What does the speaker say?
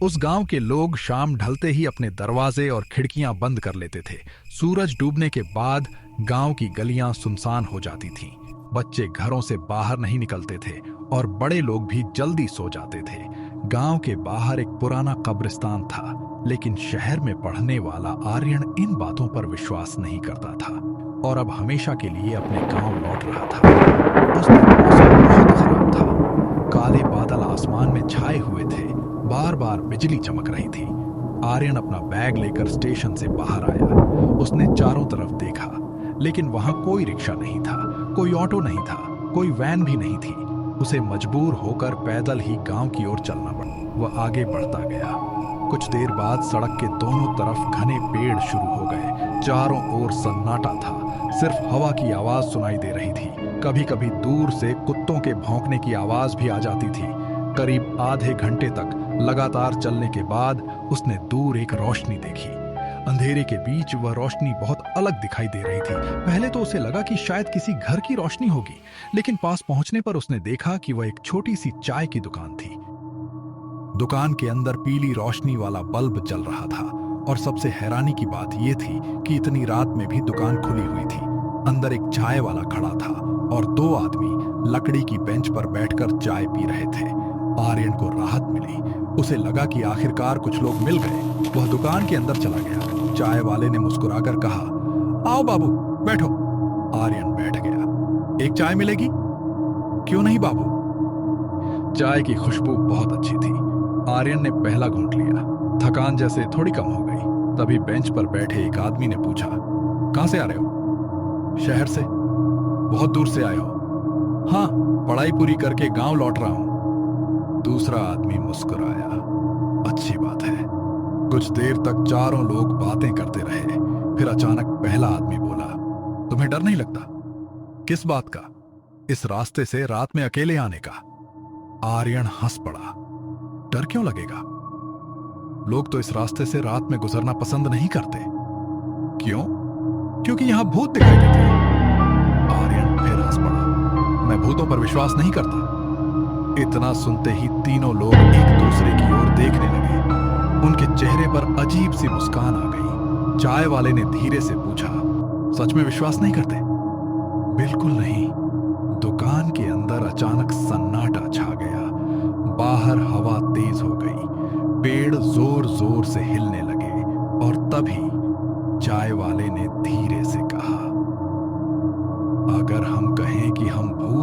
उस गांव के लोग शाम ढलते ही अपने दरवाजे और खिड़कियां बंद कर लेते थे। सूरज डूबने के बाद गांव की गलियां सुनसान हो जाती थीं। बच्चे घरों से बाहर नहीं निकलते थे और बड़े लोग भी जल्दी सो जाते थे। गांव के बाहर एक पुराना कब्रिस्तान था, लेकिन शहर में पढ़ने वाला आर्यन इन बातों पर विश्वास नहीं करता था और अब हमेशा के लिए अपने गांव लौट रहा था। उस दिन मौसम बहुत खराब था। काले बादल आसमान में छाए हुए थे, बार बार बिजली चमक रही थी। आर्यन अपना बैग लेकर स्टेशन से बाहर आया। उसने चारों तरफ देखा, लेकिन वहां कोई रिक्शा नहीं था, कोई ऑटो नहीं था, कोई वैन भी नहीं थी। उसे मजबूर होकर पैदल ही गांव की ओर चलना पड़ा। वह आगे बढ़ता गया। कुछ देर बाद सड़क के दोनों तरफ घने पेड़ शुरू हो गए। चारों ओर सन्नाटा था, सिर्फ हवा की आवाज सुनाई दे रही थी। कभी कभी दूर से कुत्तों के भौंकने की आवाज भी आ जाती थी। करीब आधे घंटे तक लगातार चलने के बाद उसने दूर एक रोशनी देखी। अंधेरे के बीच वह रोशनी बहुत अलग दिखाई दे रही थी। पहले तो उसे लगा कि शायद किसी घर की रोशनी होगी, लेकिन पास पहुंचने पर उसने देखा कि वह एक छोटी सी चाय की दुकान थी। दुकान के अंदर पीली रोशनी वाला बल्ब जल रहा था और सबसे हैरानी की बात यह थी कि इतनी रात में भी दुकान खुली हुई थी। अंदर एक चाय वाला खड़ा था और दो आदमी लकड़ी की बेंच पर बैठकर चाय पी रहे थे। आर्यन को राहत मिली। उसे लगा कि आखिरकार कुछ लोग मिल गए। वह दुकान के अंदर चला गया। चाय वाले ने मुस्कुराकर कहा, आओ बाबू, बैठो। आर्यन बैठ गया। एक चाय मिलेगी? क्यों नहीं बाबू। चाय की खुशबू बहुत अच्छी थी। आर्यन ने पहला घूंट लिया। थकान जैसे थोड़ी कम हो गई। तभी बेंच पर बैठे एक आदमी ने पूछा, कहां से आ रहे हो? शहर से। बहुत दूर से आए हो? हाँ, पढ़ाई पूरी करके गांव लौट रहा हूं। दूसरा आदमी मुस्कुराया। अच्छी बात है। कुछ देर तक चारों लोग बातें करते रहे। फिर अचानक पहला आदमी बोला, तुम्हें डर नहीं लगता? किस बात का? इस रास्ते से रात में अकेले आने का। आर्यन हंस पड़ा। डर क्यों लगेगा? लोग तो इस रास्ते से रात में गुजरना पसंद नहीं करते। क्यों? क्योंकि यहां भूत दिखाई देते हैं। आर्यन फिर हंस पड़ा। मैं भूतों पर विश्वास नहीं करता। इतना सुनते ही तीनों लोग एक दूसरे की ओर देखने लगे। उनके चेहरे पर अजीब सी मुस्कान आ गई। चाय वाले ने धीरे से पूछा, सच में विश्वास नहीं करते? बिल्कुल नहीं। दुकान के अंदर अचानक सन्नाटा छा गया। बाहर हवा तेज हो गई। पेड़ जोर जोर से हिलने लगे और तभी चाय वाले ने धीरे से कहा, अगर हम कहें कि हम भूत